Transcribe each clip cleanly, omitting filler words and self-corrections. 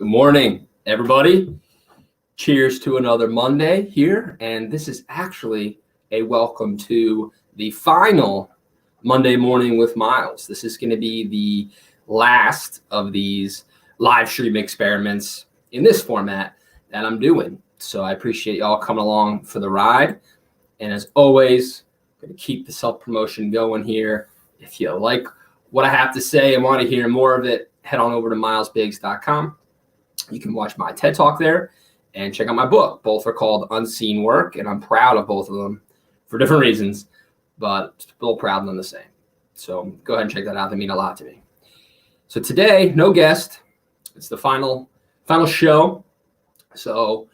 Good morning, everybody. Cheers to another Monday here. And this is actually a welcome to the final Monday morning with Myles. This is going to be the last of these live stream experiments in this format that I'm doing. So I appreciate y'all coming along for the ride. And as always, I'm going to keep the self-promotion going here. If you like what I have to say and want to hear more of it, head on over to milesbiggs.com. You can watch my TED Talk there and check out my book. Both are called Unseen Work, and I'm proud of both of them for different reasons, but still proud of them the same. So go ahead and check that out. They mean a lot to me. So today, no guest. It's the final show. So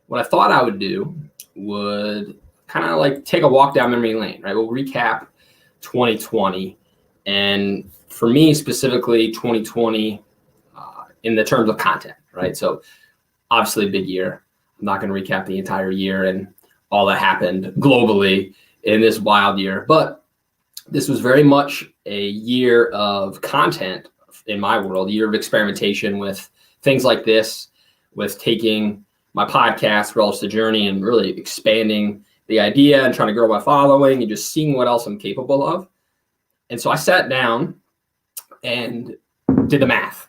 what I thought I would do would kind of like take a walk down memory lane, right? We'll recap 2020. And for me specifically, 2020 in the terms of content, right? So obviously a big year. I'm not going to recap the entire year and all that happened globally in this wild year, but this was very much a year of content in my world, a year of experimentation with things like this, with taking my podcast, Relish the Journey, and really expanding the idea and trying to grow my following and just seeing what else I'm capable of. And so I sat down and did the math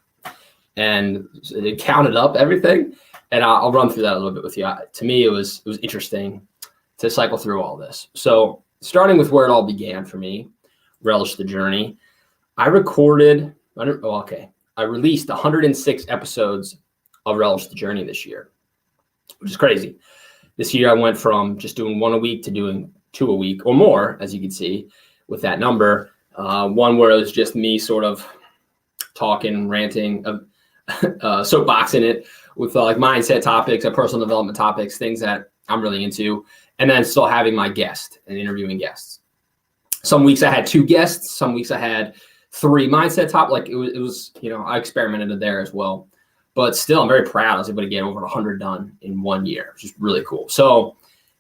and it counted up everything. And I'll run through that a little bit with you. To me, it was interesting to cycle through all this. So starting with where it all began for me, Relish the Journey, I released 106 episodes of Relish the Journey this year, which is crazy. This year I went from just doing one a week to doing two a week or more, as you can see with that number. One where it was just me sort of talking, ranting, soapboxing it with like mindset topics and personal development topics, things that I'm really into, and then still having my guest and interviewing guests. Some weeks I had two guests, some weeks I had three mindset topics. Like it was, I experimented there as well. But still, I'm very proud I was able to get over 100 done in 1 year, which is really cool. So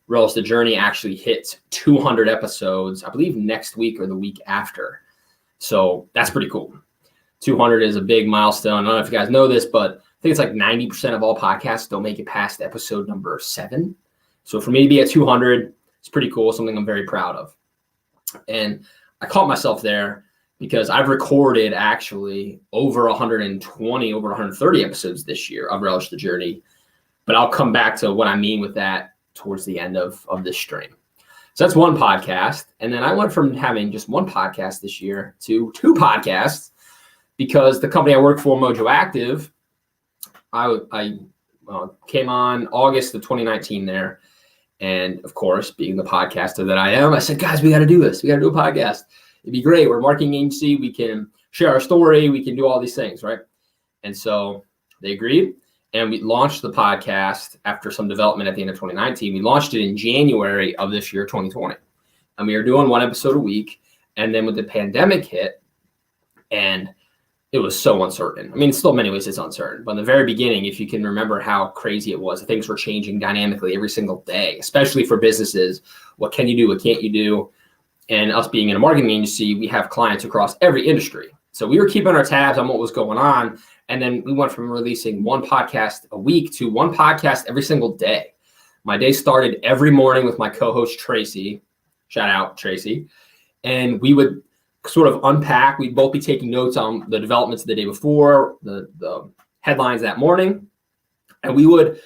Relish the Journey actually hits 200 episodes, I believe next week or the week after. So that's pretty cool. 200 is a big milestone. I don't know if you guys know this, but I think it's like 90% of all podcasts don't make it past episode number 7. So for me to be at 200, it's pretty cool, something I'm very proud of. And I caught myself there because I've recorded actually over 120, over 130 episodes this year of Relish the Journey. But I'll come back to what I mean with that towards the end of this stream. So that's one podcast. And then I went from having just one podcast this year to 2 podcasts because the company I work for, Mojo Active, I came on August of 2019 there. And of course, being the podcaster that I am, I said, guys, we got to do this. We got to do a podcast. It'd be great. We're a marketing agency. We can share our story. We can do all these things, right? And so they agreed. And we launched the podcast after some development at the end of 2019. We launched it in January of this year, 2020. And we were doing 1 episode a week. And then when the pandemic hit, and it was so uncertain. I mean, still in many ways it's uncertain. But in the very beginning, if you can remember how crazy it was, things were changing dynamically every single day, especially for businesses. What can you do? What can't you do? And us being in a marketing agency, we have clients across every industry. So we were keeping our tabs on what was going on. And then we went from releasing 1 podcast a week to 1 podcast every single day. My day started every morning with my co-host, Tracy. Shout out, Tracy. And we would sort of unpack. We'd both be taking notes on the developments of the day before, the headlines that morning. And we would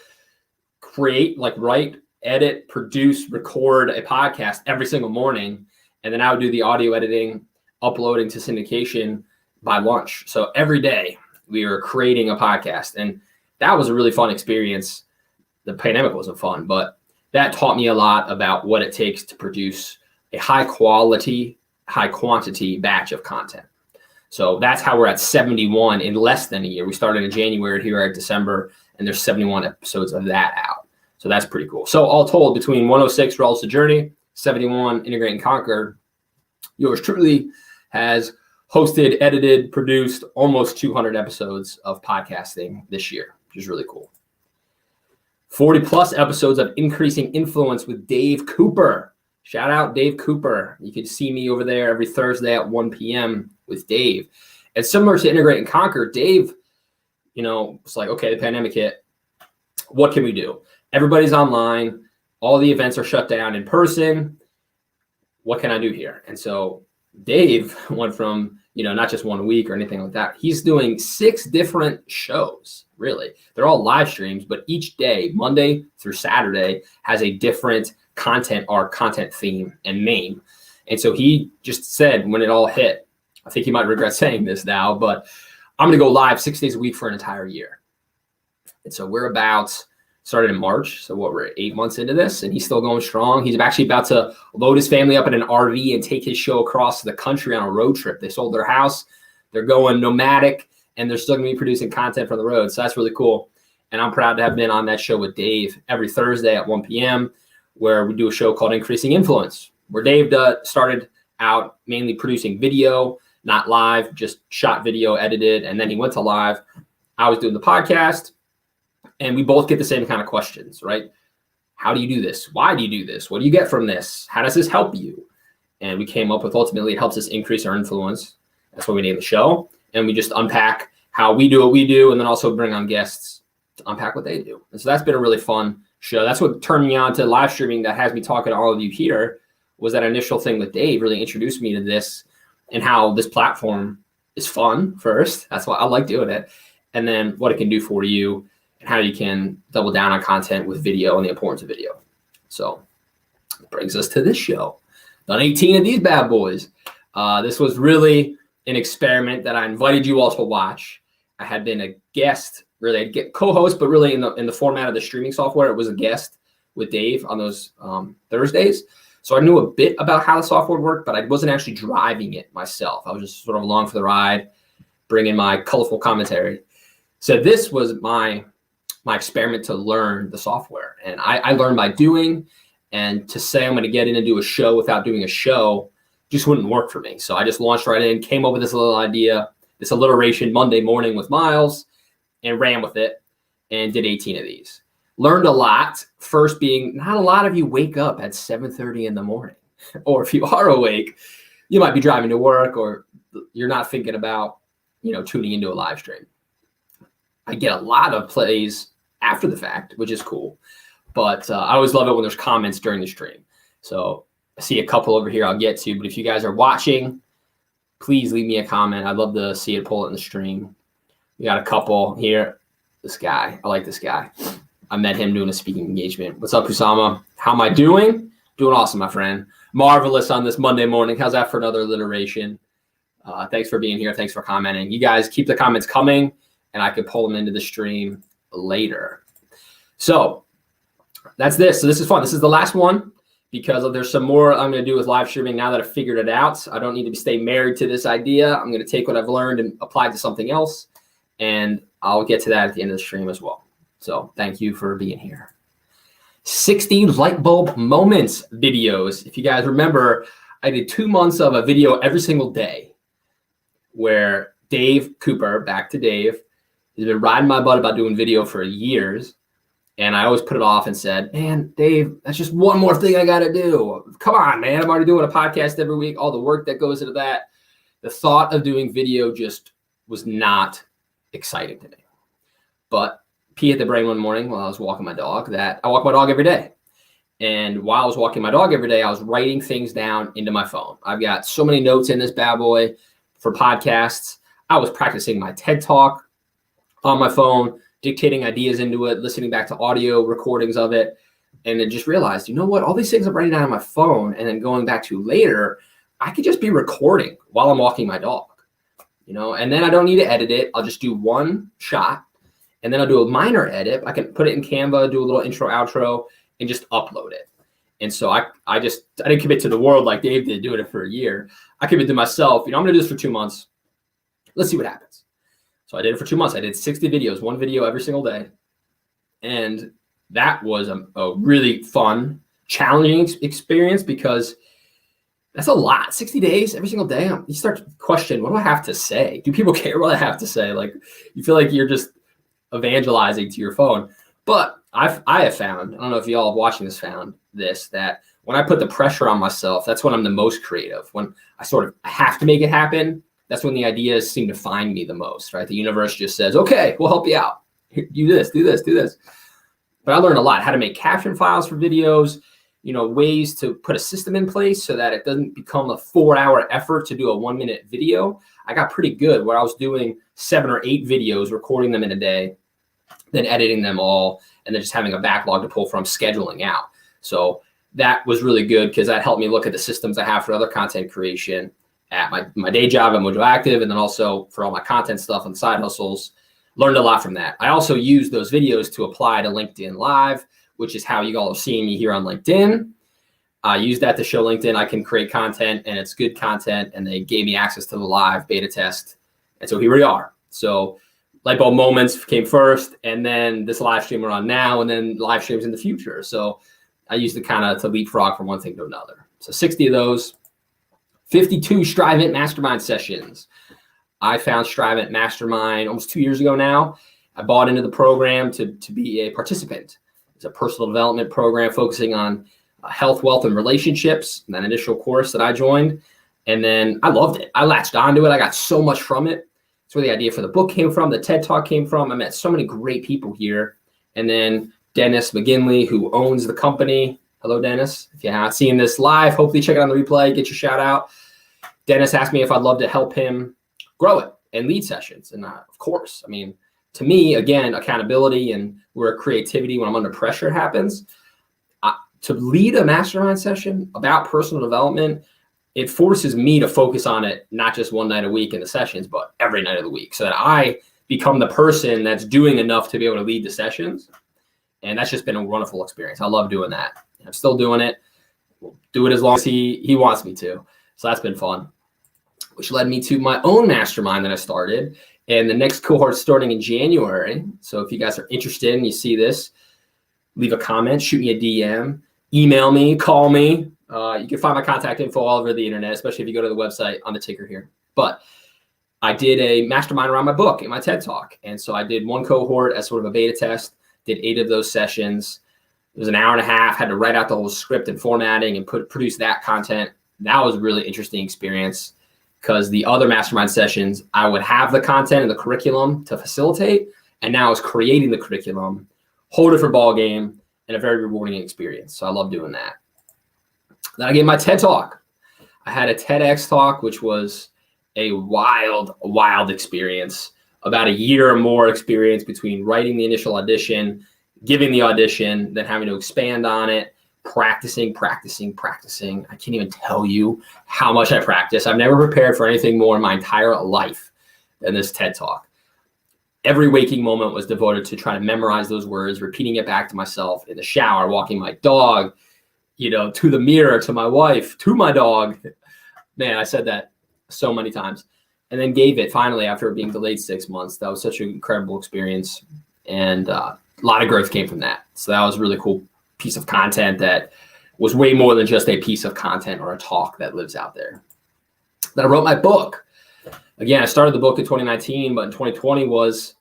create, write, edit, produce, record a podcast every single morning. And then I would do the audio editing, uploading to syndication by lunch. So every day we were creating a podcast. And that was a really fun experience. The pandemic wasn't fun, but that taught me a lot about what it takes to produce a high quality, high quantity batch of content. So that's how we're at 71 in less than a year. We started in January, here at December, and there's 71 episodes of that out. So that's pretty cool. So all told, between 106 Relish the Journey, 71 Integrate and Conquer, yours truly has hosted, edited, produced almost 200 episodes of podcasting this year, which is really cool. 40 plus episodes of Increasing Influence with Dave Cooper. Shout out Dave Cooper. You can see me over there every Thursday at 1 p.m. with Dave. And similar to Integrate and Conquer, Dave it's like, okay, the pandemic hit. What can we do? Everybody's online. All the events are shut down in person. What can I do here? And so Dave went from, not just 1 week or anything like that. He's doing 6 different shows, really. They're all live streams, but each day, Monday through Saturday, has a different content arc, content theme, and name. And so he just said when it all hit, I think he might regret saying this now, but I'm going to go live 6 days a week for an entire year. And so started in March. So we're 8 months into this, and he's still going strong. He's actually about to load his family up in an RV and take his show across the country on a road trip. They sold their house. They're going nomadic, and they're still going to be producing content from the road. So that's really cool. And I'm proud to have been on that show with Dave every Thursday at 1 p.m., where we do a show called Increasing Influence, where Dave started out mainly producing video, not live, just shot video, edited, and then he went to live. I was doing the podcast. And we both get the same kind of questions, right? How do you do this? Why do you do this? What do you get from this? How does this help you? And we came up with, ultimately, it helps us increase our influence. That's why we named the show. And we just unpack how we do what we do, and then also bring on guests to unpack what they do. And so that's been a really fun show. That's what turned me on to live streaming, that has me talking to all of you here, was that initial thing with Dave really introduced me to this and how this platform is fun first. That's why I like doing it. And then what it can do for you, how you can double down on content with video and the importance of video. So it brings us to this show. Done 18 of these bad boys. This was really an experiment that I invited you all to watch. I had been a guest, really a co-host, but really in the format of the streaming software, it was a guest with Dave on those Thursdays. So I knew a bit about how the software worked, but I wasn't actually driving it myself. I was just sort of along for the ride, bringing my colorful commentary. So this was my experiment to learn the software. And I learned by doing, and to say I'm going to get in and do a show without doing a show just wouldn't work for me. So I just launched right in, came up with this little idea, this alliteration Monday morning with Myles, and ran with it and did 18 of these. Learned a lot. First being, not a lot of you wake up at 7:30 in the morning. Or if you are awake, you might be driving to work, or you're not thinking about, tuning into a live stream. I get a lot of plays after the fact, which is cool. But I always love it when there's comments during the stream. So I see a couple over here I'll get to, but if you guys are watching, please leave me a comment. I'd love to see it, pull it in the stream. We got a couple here. This guy, I like this guy. I met him doing a speaking engagement. What's up, Usama? How am I doing? Doing awesome, my friend. Marvelous on this Monday morning. How's that for another alliteration? Thanks for being here. Thanks for commenting. You guys keep the comments coming, and I could pull them into the stream later. So that's this. So this is fun. This is the last one, because there's some more I'm going to do with live streaming now that I've figured it out. I don't need to stay married to this idea. I'm going to take what I've learned and apply it to something else. And I'll get to that at the end of the stream as well. So thank you for being here. 60 light bulb moments videos. If you guys remember, I did 2 months of a video every single day where Dave Cooper, back to Dave, he's been riding my butt about doing video for years. And I always put it off and said, man, Dave, that's just one more thing I got to do. Come on, man. I'm already doing a podcast every week, all the work that goes into that. The thought of doing video just was not exciting to me. But pee at the brain one morning while I was walking my dog, that I walk my dog every day. And while I was walking my dog every day, I was writing things down into my phone. I've got so many notes in this bad boy for podcasts. I was practicing my TED Talk on my phone, dictating ideas into it, listening back to audio recordings of it, and then just realized, you know what, all these things I'm writing down on my phone and then going back to later, I could just be recording while I'm walking my dog, and then I don't need to edit it. I'll just do one shot, and then I'll do a minor edit. I can put it in Canva, do a little intro, outro, and just upload it. And so I didn't commit to the world like Dave did, doing it for a year. I committed to myself, I'm going to do this for 2 months. Let's see what happens. So I did it for 2 months. I did 60 videos, one video every single day. And that was a really fun, challenging experience, because that's a lot. 60 days, every single day. You start to question, what do I have to say? Do people care what I have to say? Like, you feel like you're just evangelizing to your phone. But I have found, I don't know if y'all watching this found this, that when I put the pressure on myself, that's when I'm the most creative. When I have to make it happen, that's when the ideas seem to find me the most, right? The universe just says, okay, we'll help you out. Do this, do this, do this. But I learned a lot, how to make caption files for videos, ways to put a system in place so that it doesn't become a 4-hour effort to do a 1-minute video. I got pretty good where I was doing 7 or 8 videos, recording them in a day, then editing them all, and then just having a backlog to pull from, scheduling out. So that was really good because that helped me look at the systems I have for other content creation at my day job at Mojo Active, and then also for all my content stuff and side hustles. Learned a lot from that. I also used those videos to apply to LinkedIn Live, which is how you all are seeing me here on LinkedIn. I use that to show LinkedIn I can create content and it's good content, and they gave me access to the live beta test. And so here we are. So light bulb moments came first, and then this live stream we're on now, and then live streams in the future. So I used it kind of to leapfrog from one thing to another. So 60 of those, 52 STRIVENT Mastermind sessions. I found STRIVENT Mastermind almost 2 years ago now. I bought into the program to be a participant. It's a personal development program focusing on health, wealth, and relationships, that initial course that I joined. And then I loved it. I latched onto it. I got so much from it. That's where the idea for the book came from. The TED Talk came from. I met so many great people here. And then Dennis McGinley, who owns the company. Hello, Dennis. If you're not seeing this live, hopefully check it on the replay, get your shout out. Dennis asked me if I'd love to help him grow it and lead sessions. And of course, I mean, to me, again, accountability and where creativity when I'm under pressure happens. To lead a mastermind session about personal development, it forces me to focus on it, not just one night a week in the sessions, but every night of the week, so that I become the person that's doing enough to be able to lead the sessions. And that's just been a wonderful experience. I love doing that. I'm still doing it. We'll do it as long as he wants me to. So that's been fun, which led me to my own mastermind that I started. And the next cohort starting in January. So if you guys are interested and you see this, leave a comment, shoot me a DM, email me, call me. You can find my contact info all over the internet, especially if you go to the website on the ticker here. But I did a mastermind around my book and my TED Talk. And so I did one cohort as sort of a beta test, did 8 of those sessions. It was an hour and a half, had to write out the whole script and formatting and produce that content. That was a really interesting experience because the other mastermind sessions, I would have the content and the curriculum to facilitate. And now I was creating the curriculum, whole different ball game, and a very rewarding experience. So I love doing that. Then I gave my TED Talk. I had a TEDX Talk, which was a wild experience. About a year or more experience between writing the initial audition, giving the audition, then having to expand on it, practicing. I can't even tell you how much I practiced. I've never prepared for anything more in my entire life than this TED Talk. Every waking moment was devoted to trying to memorize those words, repeating it back to myself in the shower, walking my dog, to the mirror, to my wife, to my dog. Man, I said that so many times. And then gave it finally after being delayed 6 months. That was such an incredible experience. And a lot of growth came from that. So that was a really cool piece of content that was way more than just a piece of content or a talk that lives out there. Then I wrote my book. Again, I started the book in 2019, but in 2020 was,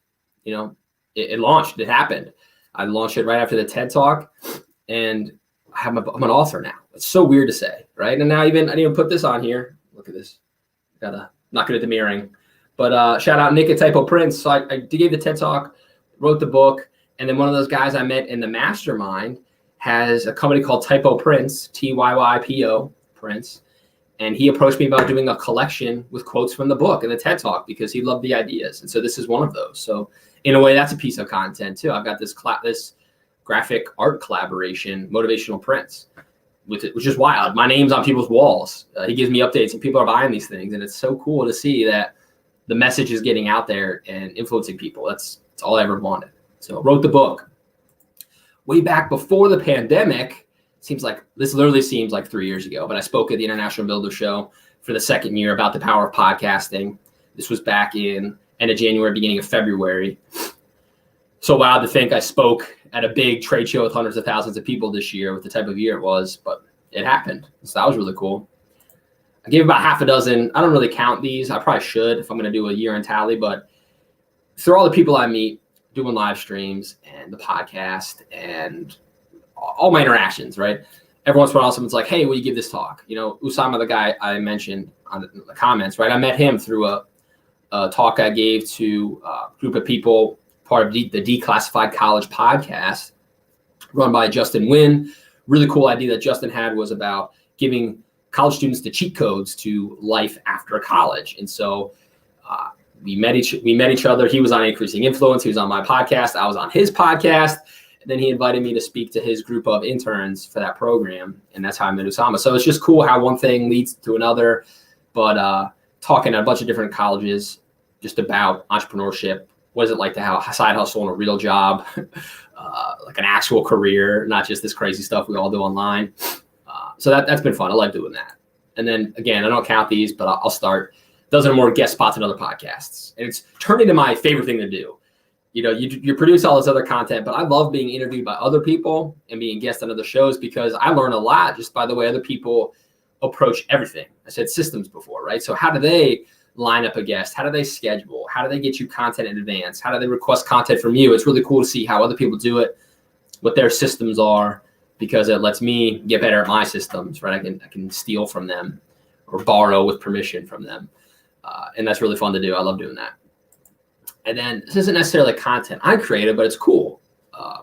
it launched, it happened. I launched it right after the TED Talk, and I'm an author now. It's so weird to say, right? And now I didn't even put this on here. Look at this. Not good at the mirroring, but shout out Nick at Typo Prince. So I gave the TED Talk, wrote the book, and then one of those guys I met in the mastermind has a company called Typo Prince, TYYPO Prince. And he approached me about doing a collection with quotes from the book and the TED Talk because he loved the ideas. And so this is one of those. So in a way, that's a piece of content too. I've got this graphic art collaboration, motivational prints, which is wild. My name's on people's walls. He gives me updates and people are buying these things. And it's so cool to see that the message is getting out there and influencing people. That's all I ever wanted. So I wrote the book. Way back before the pandemic, this literally seems like 3 years ago, but I spoke at the International Builder Show for the second year about the power of podcasting. This was back in end of January, beginning of February. So wild to think I spoke at a big trade show with hundreds of thousands of people this year with the type of year it was, but it happened. So that was really cool. I gave about half a dozen. I don't really count these. I probably should if I'm going to do a year-end tally, but through all the people I meet doing live streams and the podcast and all my interactions, right? Every once in a while, someone's like, hey, will you give this talk? Usama, the guy I mentioned on the comments, right? I met him through a talk I gave to a group of people, part of the Declassified College podcast, run by Justin Wynn. Really cool idea that Justin had was about giving college students the cheat codes to life after college. And so we met each other. He was on Increasing Influence. He was on my podcast. I was on his podcast. And then he invited me to speak to his group of interns for that program. And that's how I met Usama. So it's just cool how one thing leads to another. But talking at a bunch of different colleges just about entrepreneurship. What is it like to have a side hustle and a real job, like an actual career, not just this crazy stuff we all do online. So that's been fun. I like doing that. And then again, I don't count these, but I'll start dozen or more guest spots in other podcasts. And it's turned into my favorite thing to do. You know, you produce all this other content, but I love being interviewed by other people and being guests on other shows because I learn a lot just by the way other people approach everything. I said systems before, right? So how do they line up a guest? How do they schedule? How do they get you content in advance? How do they request content from you? It's really cool to see how other people do it, what their systems are, because it lets me get better at my systems, right? I can steal from them or borrow with permission from them. And that's really fun to do. I love doing that. And then this isn't necessarily content I created, but it's cool.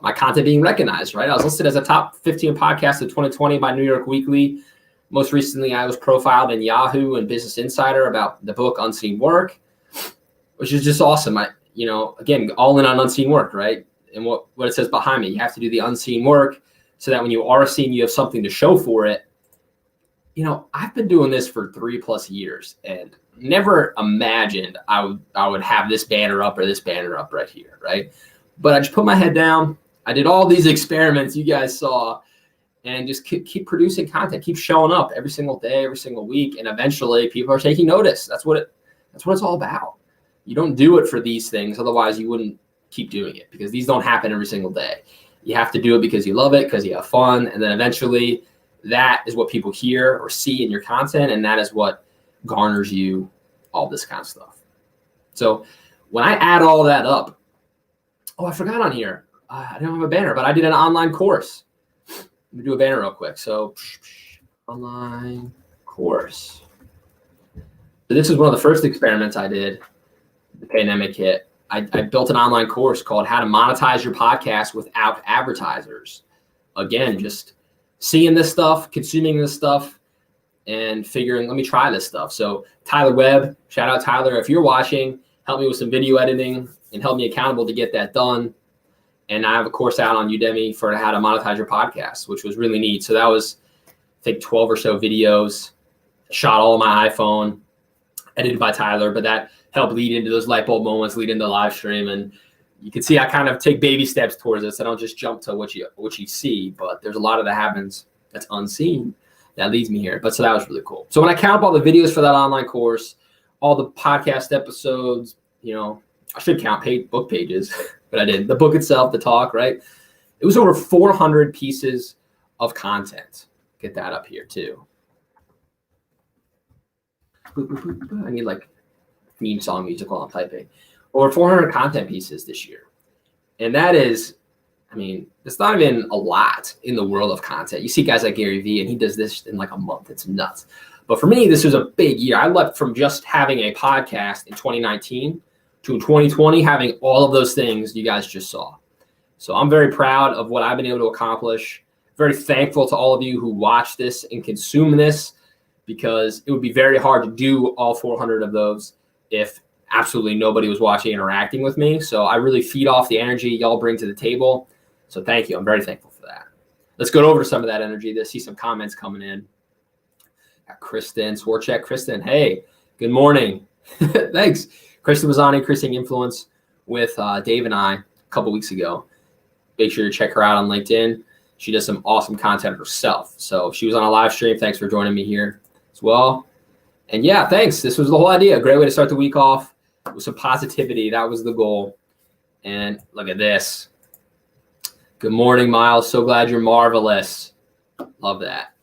My content being recognized, right? I was listed as a top 15 podcast of 2020 by New York Weekly. Most recently, I was profiled in Yahoo and Business Insider about the book Unseen Work, which is just awesome. Again, all in on unseen work, right? And what it says behind me, you have to do the unseen work so that when you are seen, you have something to show for it. You know, I've been doing this for 3+ years and never imagined I would have this banner up or this banner up right here, right? But I just put my head down. I did all these experiments you guys saw and just keep producing content, keep showing up every single day, every single week. And eventually people are taking notice. That's what it's all about. You don't do it for these things. Otherwise you wouldn't keep doing it because these don't happen every single day. You have to do it because you love it, because you have fun. And then eventually that is what people hear or see in your content. And that is what garners you all this kind of stuff. So when I add all that up, I forgot on here. I don't have a banner, but I did an online course. Let me do a banner real quick. So online course. So this is one of the first experiments I did. The pandemic hit. I built an online course called How to Monetize Your Podcast Without Advertisers. Again, just seeing this stuff, consuming this stuff, and figuring, let me try this stuff. So Tyler Webb, shout out Tyler. If you're watching, help me with some video editing and help me accountable to get that done. And I have a course out on Udemy for how to monetize your podcast, which was really neat. So that was, I think, 12 or so videos, shot all on my iPhone, edited by Tyler, but that helped lead into those light bulb moments, lead into the live stream. And you can see I kind of take baby steps towards this. I don't just jump to what you see, but there's a lot of that happens that's unseen that leads me here. But so that was really cool. So when I count up all the videos for that online course, all the podcast episodes, I should count book pages, but I didn't. The book itself, the talk, right? It was over 400 pieces of content. Get that up here too. I need like theme song music while I'm typing. Over 400 content pieces this year. And that is, it's not even a lot in the world of content. You see guys like Gary Vee, and he does this in like a month. It's nuts. But for me, this was a big year. I left from just having a podcast in 2019 to 2020 having all of those things you guys just saw. So I'm very proud of what I've been able to accomplish. Very thankful to all of you who watch this and consume this, because it would be very hard to do all 400 of those if absolutely nobody was watching, interacting with me. So I really feed off the energy y'all bring to the table. So thank you. I'm very thankful for that. Let's go over to some of that energy. Let's see some comments coming in. Kristen Swarchek. Kristen, hey, good morning. Thanks. Kristen was on Increasing Influence with Dave and I a couple weeks ago. Make sure to check her out on LinkedIn. She does some awesome content herself. So she was on a live stream. Thanks for joining me here as well. And yeah, thanks. This was the whole idea. A great way to start the week off with some positivity. That was the goal. And look at this. Good morning, Myles. So glad you're marvelous. Love that.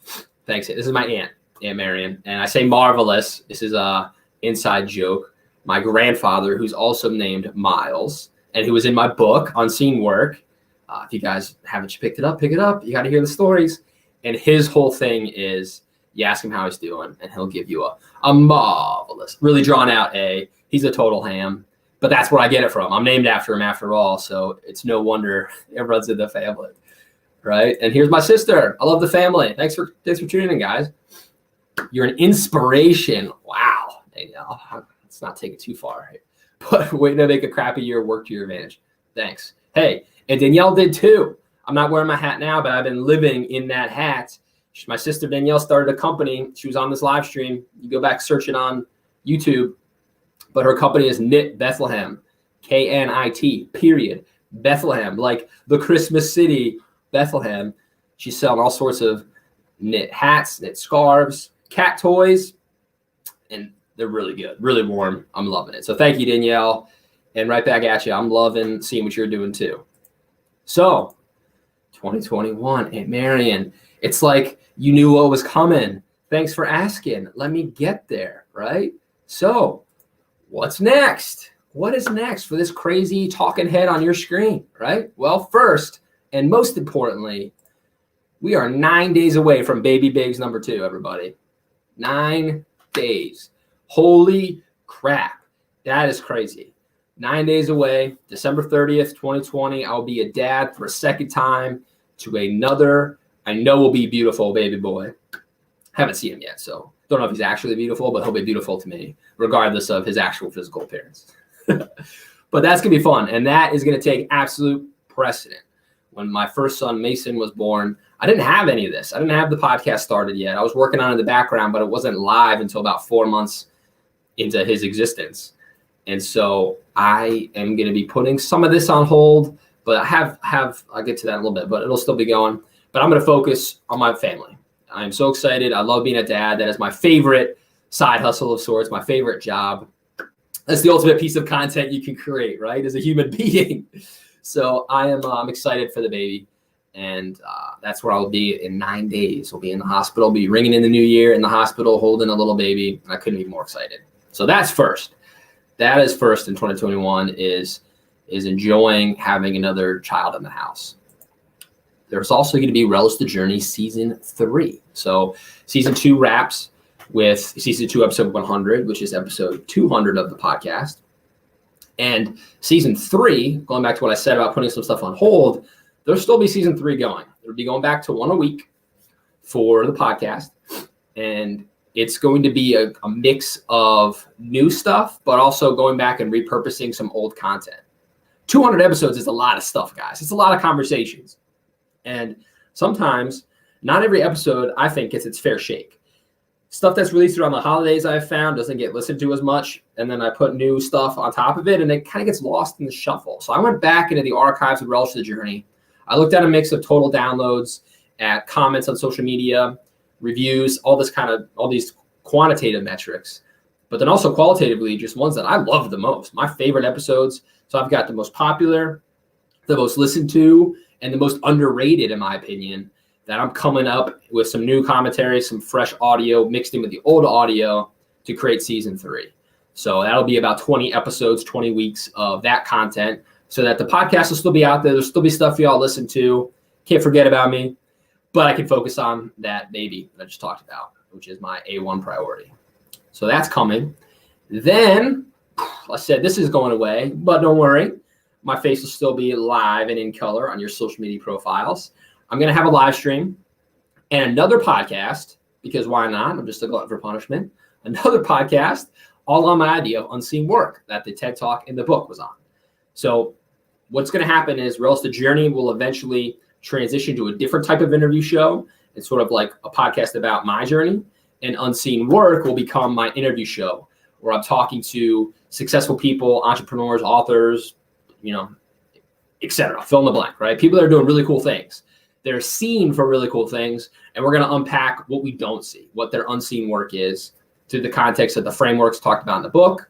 Thanks. This is my Aunt Marion. And I say marvelous. This is a inside joke. My grandfather, who's also named Myles, and who was in my book, Unseen Work. If you guys haven't picked it up, pick it up. You got to hear the stories. And his whole thing is, You ask him how he's doing, and he'll give you a marvelous, really drawn out A. He's a total ham, but that's where I get it from. I'm named after him after all, so it's no wonder it runs in the family, right? And here's my sister. I love the family. Thanks for tuning in, guys. You're an inspiration. Wow. Danielle, let's not take it too far, right? But waiting to make a crappy year work to your advantage. Thanks. Hey, and Danielle did too. I'm not wearing my hat now, but I've been living in that hat. My sister Danielle started a company. She was on this live stream. You go back, search it on YouTube. But her company is Knit Bethlehem, KNIT, period. Bethlehem, like the Christmas city, Bethlehem. She's selling all sorts of knit hats, knit scarves, cat toys, and they're really good, really warm. I'm loving it. So thank you, Danielle. And right back at you. I'm loving seeing what you're doing too. So 2021, Aunt Marion, it's like you knew what was coming. Thanks for asking. Let me get there, right? So what's next? What is next for this crazy talking head on your screen, right? Well, first and most importantly, we are 9 days away from Baby Biggs number 2, everybody. 9 days. Holy crap. That is crazy. 9 days away, December 30th, 2020, I'll be a dad for a second time to another, I know will be beautiful baby boy. Haven't seen him yet, so don't know if he's actually beautiful, but he'll be beautiful to me, regardless of his actual physical appearance. But that's going to be fun, and that is going to take absolute precedent. When my first son, Mason, was born, I didn't have any of this. I didn't have the podcast started yet. I was working on it in the background, but it wasn't live until about 4 months into his existence. And so I am going to be putting some of this on hold, but I'll get to that in a little bit, but it'll still be going. But I'm going to focus on my family. I'm so excited. I love being a dad. That is my favorite side hustle of sorts, my favorite job. That's the ultimate piece of content you can create, right, as a human being. So I'm excited for the baby. And that's where I'll be in 9 days. We'll be in the hospital, be ringing in the new year in the hospital, holding a little baby. I couldn't be more excited. So that's first. That is first in 2021 is enjoying having another child in the house. There's also going to be Relish the Journey season 3. So season 2 wraps with season 2, episode 100, which is episode 200 of the podcast. And season 3, going back to what I said about putting some stuff on hold, there'll still be season 3 going. It'll be going back to 1 a week for the podcast. And it's going to be a mix of new stuff, but also going back and repurposing some old content. 200 episodes is a lot of stuff, guys. It's a lot of conversations. And sometimes not every episode, I think, gets its fair shake. Stuff that's released around the holidays, I've found, doesn't get listened to as much. And then I put new stuff on top of it, and it kind of gets lost in the shuffle. So I went back into the archives of Relish the Journey. I looked at a mix of total downloads, at comments on social media, reviews, all these quantitative metrics, but then also qualitatively, just ones that I love the most, my favorite episodes. So I've got the most popular, the most listened to, and the most underrated, in my opinion, that I'm coming up with some new commentary, some fresh audio mixed in with the old audio to create season 3. So that'll be about 20 episodes, 20 weeks of that content, so that the podcast will still be out there. There'll still be stuff for y'all to listen to. Can't forget about me, but I can focus on that baby that I just talked about, which is my A1 priority. So that's coming. Then, I said this is going away, but don't worry. My face will still be live and in color on your social media profiles. I'm going to have a live stream and another podcast, because why not? I'm just a glutton for punishment. Another podcast, all on my idea of unseen work that the TED Talk in the book was on. So what's going to happen is Relish the Journey will eventually transition to a different type of interview show. It's sort of like a podcast about my journey, and Unseen Work will become my interview show, where I'm talking to successful people, entrepreneurs, authors, etc. Fill in the blank, right? People that are doing really cool things. They're seen for really cool things, and we're going to unpack what we don't see, what their unseen work is, through the context of the frameworks talked about in the book.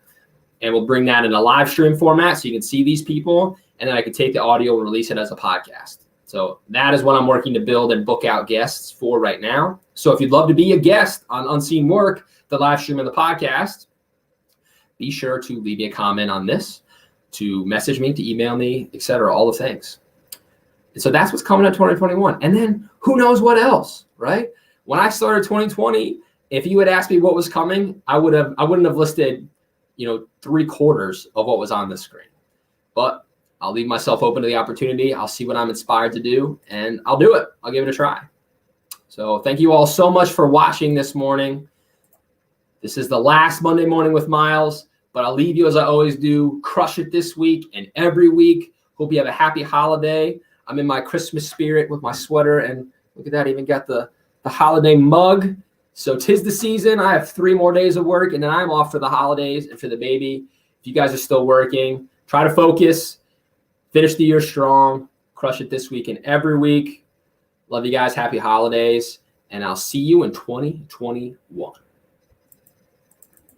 And we'll bring that in a live stream format so you can see these people, and then I can take the audio and release it as a podcast. So that is what I'm working to build and book out guests for right now. So if you'd love to be a guest on Unseen Work, the live stream and the podcast, be sure to leave me a comment on this, to message me, to email me, etc., all the things. And so that's what's coming in 2021. And then who knows what else, right? when I started 2020, if you had asked me what was coming, I wouldn't have listed, 3/4 of what was on the screen. But I'll leave myself open to the opportunity. I'll see what I'm inspired to do, and I'll do it. I'll give it a try. So thank you all so much for watching this morning. This is the last Monday Morning with Myles, but I'll leave you as I always do. Crush it this week and every week. Hope you have a happy holiday. I'm in my Christmas spirit with my sweater, and look at that, even got the holiday mug. So 'tis the season. I have 3 more days of work, and then I'm off for the holidays and for the baby. If you guys are still working, try to focus, finish the year strong, crush it this week and every week. Love you guys. Happy holidays, and I'll see you in 2021.